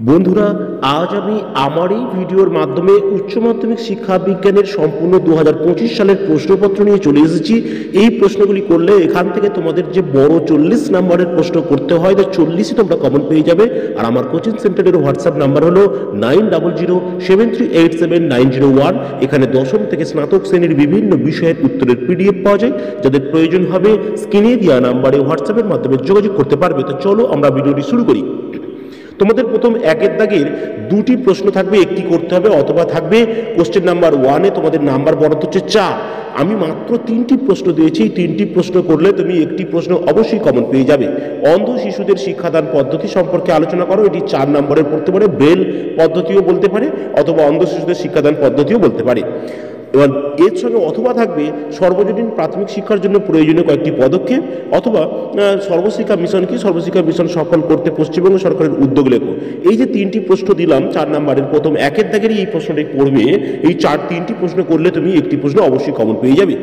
বন্ধুরা, আজ আমি আমার এই ভিডিওর মাধ্যমে উচ্চ মাধ্যমিক শিক্ষা বিজ্ঞানের সম্পূর্ণ 2025 সালের প্রশ্নপত্র নিয়ে চলে এসেছি। এই প্রশ্নগুলি করলে এখান থেকে তোমাদের যে বড় 40 নম্বরের প্রশ্ন করতে হয়, তো 40ই তোমরা কমন পেয়ে যাবে। আর আমার কোচিং সেন্টারের হোয়াটসঅ্যাপ নাম্বার হলো 9007387901। এখানে দশম থেকে স্নাতক শ্রেণীর বিভিন্ন বিষয়ের উত্তরের পিডিএফ পাওয়া যায়। যাদের প্রয়োজন হবে স্ক্রিনে দেওয়া নাম্বারে হোয়াটসঅ্যাপের মাধ্যমে যোগাযোগ করতে পারবে। তো চলো আমরা ভিডিওটি শুরু করি। তোমাদের প্রথম একের দাগের দুটি প্রশ্ন থাকবে, একটি করতে হবে অথবা থাকবে কোশ্চেন নাম্বার 1-এ তোমাদের নাম্বার বরাদ্দ হচ্ছে 4। আমি মাত্র 3টি প্রশ্ন দিয়েছি। 3টি প্রশ্ন করলে তুমি একটি প্রশ্ন অবশ্যই কমন পেয়ে যাবে। অন্ধ শিশুদের শিক্ষাদান পদ্ধতি সম্পর্কে আলোচনা করো। এটি 4 নম্বরের পড়তে পারে, ব্রেল পদ্ধতিও বলতে পারে অথবা অন্ধ শিশুদের শিক্ষাদান পদ্ধতিও বলতে পারে। এবার এর সঙ্গে অথবা থাকবে সর্বজনীন প্রাথমিক শিক্ষার জন্য প্রয়োজনীয় কয়েকটি পদক্ষেপ, অথবা সর্বশিক্ষা মিশন কি, সর্বশিক্ষা মিশন সফল করতে পশ্চিমবঙ্গ সরকারের উদ্যোগ লেখো। এই যে 3টি প্রশ্ন দিলাম 4 নম্বরের, প্রথম একের দাগেরই এই প্রশ্নটি পড়বে। এই 3টি প্রশ্ন করলে তুমি একটি প্রশ্ন অবশ্যই কমন পেয়ে যাবে।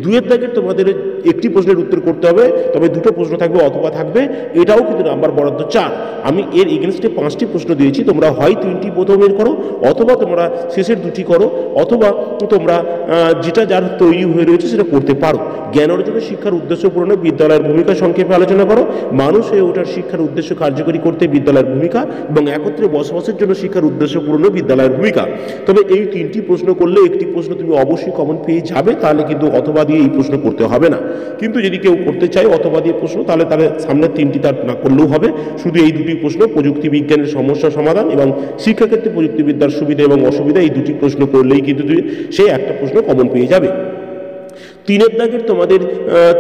2-এর দাগের তোমাদের একটি প্রশ্নের উত্তর করতে হবে, তবে দুটো প্রশ্ন থাকবে অথবা থাকবে, এটাও কিন্তু নাম্বার বরাদ্দ 4। আমি এর এগেনস্টে 5টি প্রশ্ন দিয়েছি। তোমরা হয় 3টি প্রথমের করো, অথবা তোমরা শেষের 2টি করো, অথবা তোমরা যেটা যার তৈরি হয়ে রয়েছে সেটা করতে পারো। জ্ঞান অর্জনের শিক্ষার উদ্দেশ্য পূরণে বিদ্যালয়ের ভূমিকা সংক্ষেপে আলোচনা করো। মানুষ হয়ে ওঠার শিক্ষার উদ্দেশ্য কার্যকরী করতে বিদ্যালয়ের ভূমিকা, এবং একত্রে বসবাসের জন্য শিক্ষার উদ্দেশ্য পূরণে বিদ্যালয়ের ভূমিকা। তবে এই 3টি প্রশ্ন করলে একটি প্রশ্ন তুমি অবশ্যই কমন পেয়ে যাবে। তাহলে কিন্তু অথবা দিয়ে এই প্রশ্ন করতে হবে না। কিন্তু যদি কেউ করতে চায় অথবা দিয়ে প্রশ্ন, তাহলে সামনের 3টি তার না করলেও হবে। শুধু এই দুটি প্রশ্ন, প্রযুক্তি বিজ্ঞানের সমস্যা সমাধান এবং শিক্ষাক্ষেত্রে প্রযুক্তিবিদ্যার সুবিধা এবং অসুবিধা, এই দুটি প্রশ্ন করলেই কিন্তু সেই একটা প্রশ্ন কমন পেয়ে যাবে। 3-এর দাগের তোমাদের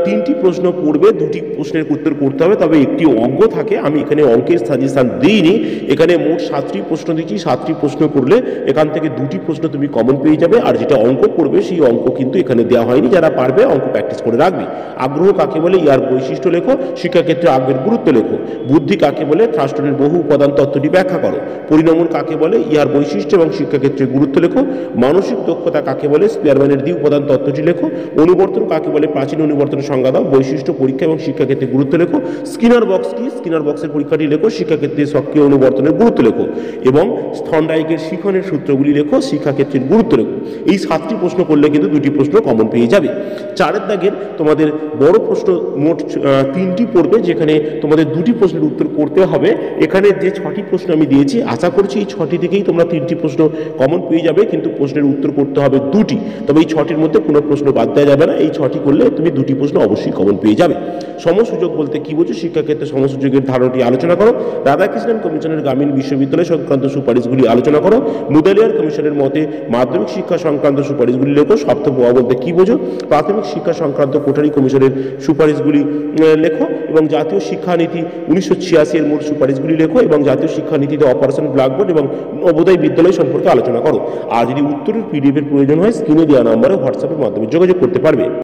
3টি প্রশ্ন পড়বে, 2টি প্রশ্নের উত্তর করতে হবে, তবে একটি অঙ্ক থাকে। আমি এখানে অঙ্কের সাজেশন দিইনি। এখানে মোট 7টি প্রশ্ন দিচ্ছি। 7টি প্রশ্ন করলে এখান থেকে 2টি প্রশ্ন তুমি কমন পেয়ে যাবে। আর যেটা অঙ্ক করবে সেই অঙ্ক কিন্তু এখানে দেওয়া হয়নি। যারা পারবে অঙ্ক প্র্যাকটিস করে রাখবে। আগ্রহ কাকে বলে, ইয়ার বৈশিষ্ট্য লেখো। শিক্ষাক্ষেত্রে আগ্রহের গুরুত্ব লেখো। বুদ্ধি কাকে বলে, থ্রাস্টনের বহু উপাদান তত্ত্বটি ব্যাখ্যা করো। পরিণমন কাকে বলে, ইহার বৈশিষ্ট্য এবং শিক্ষাক্ষেত্রে গুরুত্ব লেখো। মানসিক দক্ষতা কাকে বলে, স্পিয়ারম্যানের দ্বি উপাদান তত্ত্বটি লেখো। অনুবর্তন কাকে বলে, প্রাচীন অনুবর্তনের সংজ্ঞা দাও। বৈশিষ্ট্য, পরীক্ষা এবং শিক্ষাক্ষেত্রে গুরুত্ব লেখো। স্কিনার বক্স কি, স্কিনার বক্সের পরীক্ষাটি লেখো। শিক্ষাক্ষেত্রে সক্রিয় অনুবর্তনের গুরুত্ব লেখো এবং স্থনডাইকের শিখনের সূত্রগুলি লেখো। শিক্ষাক্ষেত্রের গুরুত্ব লেখো। এই 7টি প্রশ্ন করলে কিন্তু 2টি প্রশ্ন কমন পেয়ে যাবে। 4-এর দাগের তোমাদের বড় প্রশ্ন মোট 3টি পড়বে, যেখানে তোমাদের 2টি প্রশ্নের উত্তর করতে হবে। এখানে যে 6টি প্রশ্ন আমি দিয়েছি, আশা করছি এই 6টি থেকেই তোমরা 3টি প্রশ্ন কমন পেয়ে যাবে, কিন্তু প্রশ্নের উত্তর করতে হবে 2টি। তবে এই 6টির মধ্যে কোনো প্রশ্ন বাদ দেওয়া যাবে না। এই 6টি করলে তুমি 2টি প্রশ্ন অবশ্যই কমন পেয়ে যাবে। সমসুযোগ বলতে কি বোঝো, শিক্ষাক্ষেত্রে সমসুযোগের ধারণাটি আলোচনা করো। রাধাকৃষ্ণন কমিশনের গ্রামীণ বিশ্ববিদ্যালয় সংক্রান্ত সুপারিশগুলি আলোচনা করো। মুদালিয়ার কমিশনের মতে মাধ্যমিক শিক্ষা সংক্রান্ত সুপারিশগুলি লেখো। স্বার্থ প্রভাব বলতে কি বোঝো, প্রাথমিক শিক্ষা সংক্রান্ত কোঠারি কমিশনের সুপারিশগুলি লেখো এবং জাতীয় শিক্ষানীতি 1986 এর মূল সুপারিশগুলি লেখো এবং জাতীয় শিক্ষানীতিতে অপারেশন ব্ল্যাকবোর্ড এবং নবোদয় বিদ্যালয় সম্পর্কে আলোচনা করো। আর যদি উত্তরের পিডিএফ এর প্রয়োজন হয়, স্ক্রিনে দেওয়া নম্বরে হোয়াটসঅ্যাপের মাধ্যমে যোগাযোগ করতে পারবে।